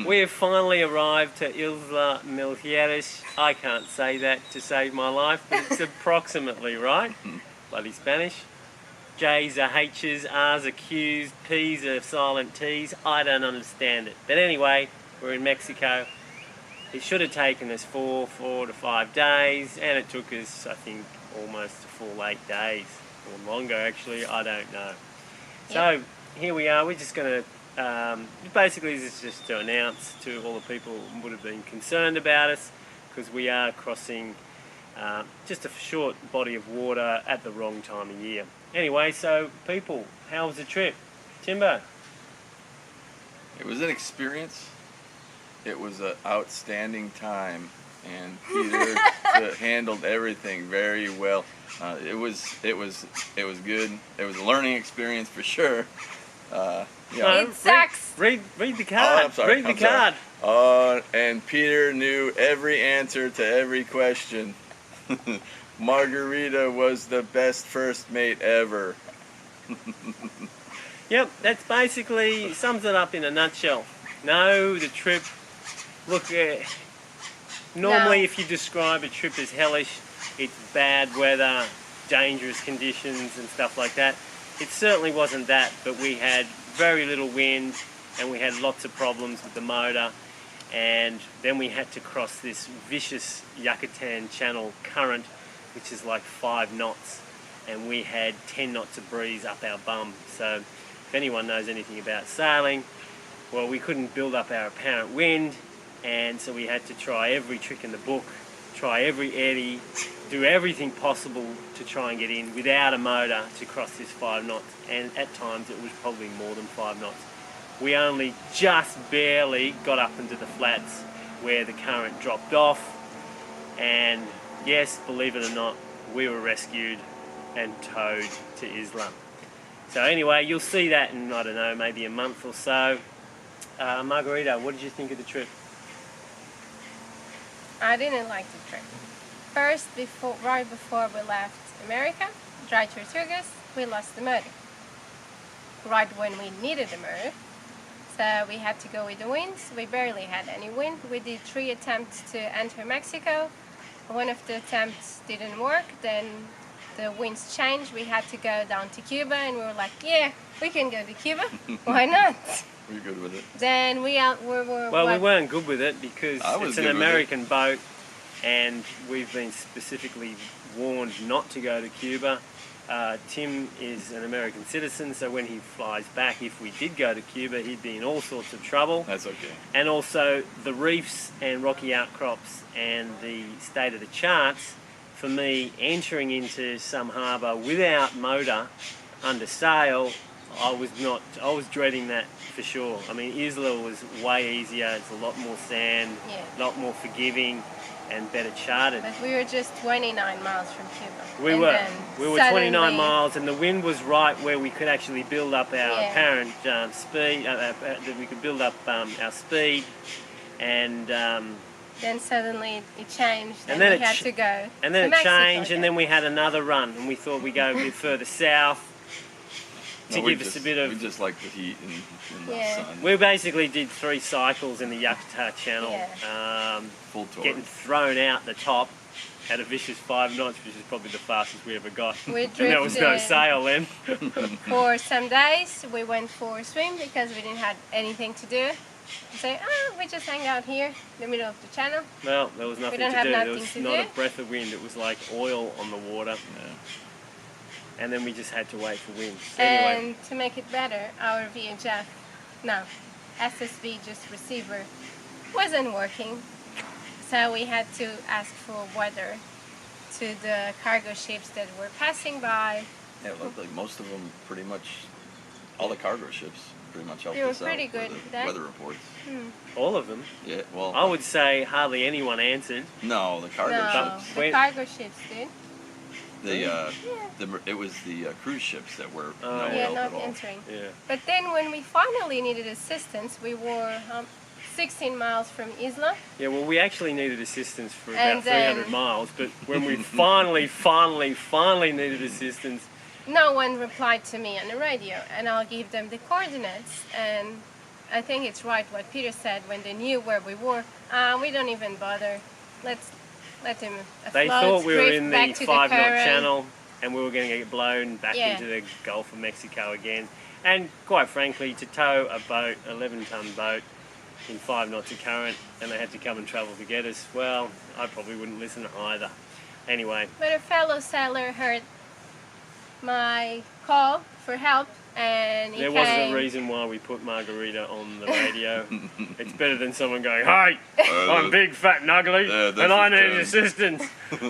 We have finally arrived to Isla Mujeres. I can't say that to save my life, but it's approximately right. Bloody Spanish. J's are H's, R's are Q's, P's are silent T's. I don't understand it. But anyway, we're in Mexico. It should have taken us 4 to 5 days, and it took us, I think, almost a full 8 days. Or longer, actually, I don't know. So, here we are. We're just going to, basically this is just to announce to all the people who would have been concerned about us, because we are crossing just a short body of water at the wrong time of year. Anyway, so people, how was the trip? Timbo? It was an experience. It was an outstanding time, and Peter handled everything very well. It was good. It was a learning experience for sure. It sucks. Read the card. Oh, I'm sorry. Read the card. And Peter knew every answer to every question. Margarida was the best first mate ever. Yep, that's basically sums it up in a nutshell. No, the trip. Look, normally if you describe a trip as hellish, it's bad weather, dangerous conditions and stuff like that. It certainly wasn't that, but we had very little wind and we had lots of problems with the motor, and then we had to cross this vicious Yucatan Channel current, which is like 5 knots, and we had 10 knots of breeze up our bum. So if anyone knows anything about sailing, well, we couldn't build up our apparent wind, and so we had to try every trick in the book, try every eddy, do everything possible to try and get in without a motor to cross this 5 knots, and at times it was probably more than 5 knots. We only just barely got up into the flats where the current dropped off, and yes, believe it or not, we were rescued and towed to Isla. So anyway, you'll see that in, I don't know, maybe a month or so. Margarida, what did you think of the trip? I didn't like the trip. First, right before we left America, dry Tortugas, we lost the motor. Right when we needed the motor. So we had to go with the winds. We barely had any wind. We did 3 attempts to enter Mexico. One of the attempts didn't work. Then the winds changed. We had to go down to Cuba, and we were like, yeah, we can go to Cuba. Why not? Were you good with it? Then we were well, we weren't good with it because it's an American boat, and we've been specifically warned not to go to Cuba. Tim is an American citizen, so when he flies back, if we did go to Cuba, he'd be in all sorts of trouble. That's okay. And also the reefs and rocky outcrops and the state of the charts, for me, entering into some harbour without motor under sail, I was dreading that for sure. I mean, Isla was way easier. It's a lot more sand, a lot more forgiving, and better charted. But we were just 29 miles from Cuba. We were 29 miles, and the wind was right where we could actually build up our apparent speed. That we could build up our speed, and then suddenly it changed, and then we had to go. And then to it changed, Mexico, and then we had another run, and we thought we'd go a bit further south. To give us a bit of... We just like the heat and the sun. We basically did 3 cycles in the Yucatan Channel. Full tour. Getting thrown out the top at a vicious 5 knots, which is probably the fastest we ever got. We and there was no sail then. For some days we went for a swim because we didn't have anything to do. We say, we just hang out here in the middle of the channel. Well, there was nothing to do. There was not a breath of wind. It was like oil on the water. And then we just had to wait for wind. Anyway. And to make it better, our SSV just receiver wasn't working. So we had to ask for weather to the cargo ships that were passing by. Yeah, it looked like most of them pretty much, all the cargo ships pretty much helped us out. They were pretty good with then. Weather reports. All of them? Yeah, well. I would say hardly anyone answered. No, the cargo ships. The cargo ships did. It was the cruise ships that were not entering. Yeah. But then when we finally needed assistance, we were 16 miles from Isla. Yeah, well, we actually needed assistance for about 300 miles, but when we finally needed assistance, no one replied to me on the radio, and I'll give them the coordinates, and I think it's right what Peter said when they knew where we were. We don't even bother. Let's let them afloat, They thought we were drift in back the to 5 knot current. channel and we were going to get blown back Yeah. into the Gulf of Mexico again. And quite frankly, to tow a boat, 11-ton boat, in 5 knots of current, and they had to come and travel to get us, well, I probably wouldn't listen either. Anyway, But a fellow sailor heard my call for help, and he there came. wasn't a reason why we put Margarita on the radio. It's better than someone going, "Hey, I'm big, fat, and ugly, and I need assistance.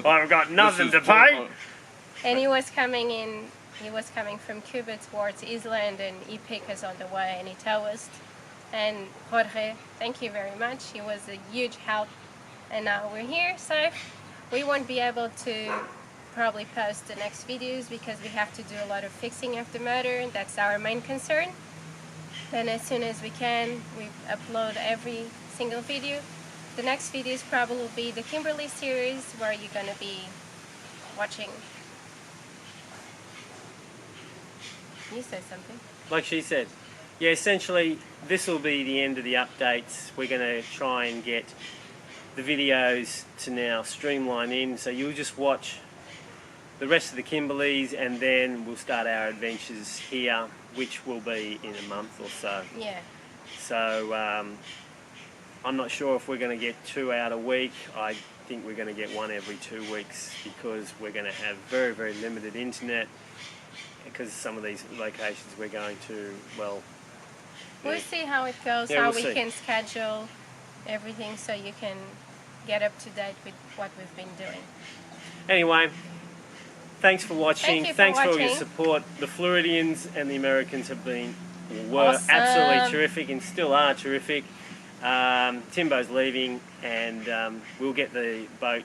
I've got nothing to pay." And he was coming in. He was coming from Cuba towards Isla, and he picked us on the way, and he towed us. And Jorge, thank you very much. He was a huge help, and now we're here. So we won't be able to probably post the next videos because we have to do a lot of fixing of the motor. That's our main concern. Then as soon as we can, we upload every single video. The next videos probably will be the Kimberly series, where you're going to be watching. You said something. Like she said, yeah, essentially this will be the end of the updates. We're going to try and get the videos to now streamline in, so you'll just watch the rest of the Kimberleys and then we'll start our adventures here, which will be in a month or so. Yeah. So I'm not sure if we're going to get 2 out a week. I think we're going to get 1 every 2 weeks because we're going to have very, very limited internet, because some of these locations we're going to, well... We'll see how it goes, Yeah, how we'll we see. can schedule everything so you can get up to date with what we've been doing. Anyway, thanks for watching. Thank you for Thanks for all your watching. support. The Floridians and the Americans were Awesome. absolutely terrific and still are terrific. Timbo's leaving and we'll get the boat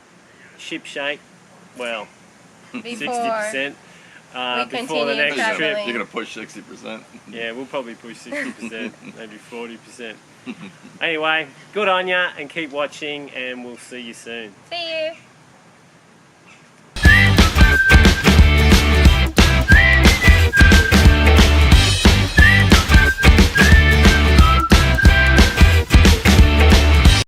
ship shape, well, 60%. Before the continue next traveling. trip. You're gonna push 60%. Yeah, we'll probably push 60%, maybe 40%. Anyway, good on ya and keep watching and we'll see you soon. See you!